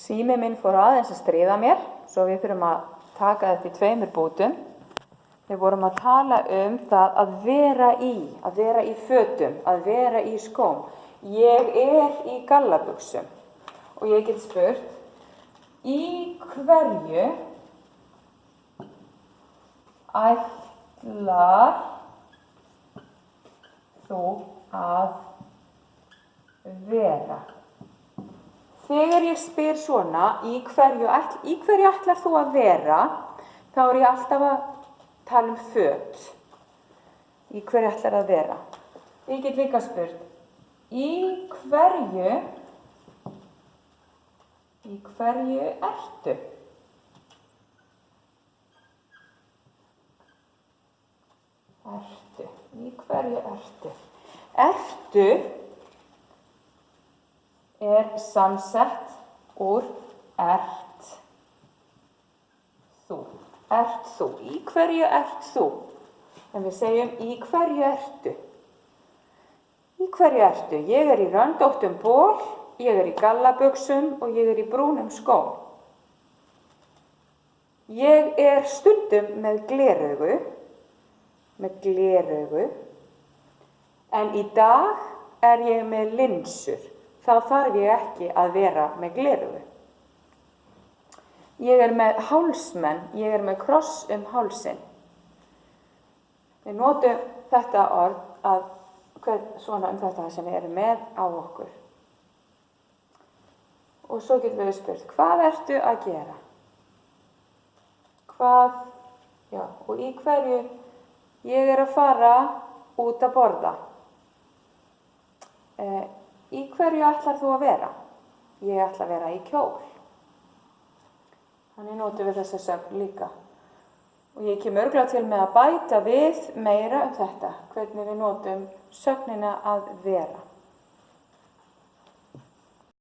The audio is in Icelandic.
Sími minn fór aðeins að stríða mér, svo við þurfum að taka þetta í 2 bútum. Við vorum að tala það að vera í fötum, að vera í skóm. Ég í gallabuxum og ég get spurt, í hverju ætlar þú að vera? Þegar ég spyr svona, í hverju ætlar þú að vera, þá ég alltaf að tala föt. Í hverju ætlar að vera? Ég get líka spurt, í hverju ertu? Í hverju ertu? Ertu samsett úr ert þú. Ert þú. Í hverju ert þú? En við segjum, í hverju ertu? Í hverju ertu? Ég í röndóttum ból, ég í gallabuxum og ég í brúnum skóm. Ég stundum með gleraugu, en í dag ég með linsur. Þá þarf ég ekki að vera með gleraugu. Ég með hálsmenn, ég með kross hálsinn. Við notum þetta orð svona þetta sem við erum með á okkur. Og svo getum við spurt, hvað ertu að gera? Og í hverju ég að fara út að borða. Í hverju ætlar þú að vera? Ég ætla að vera í kjól. Þannig notum við þessa sögn líka. Og ég kem örugglega til með að bæta við meira þetta, hvernig við notum sögnina að vera.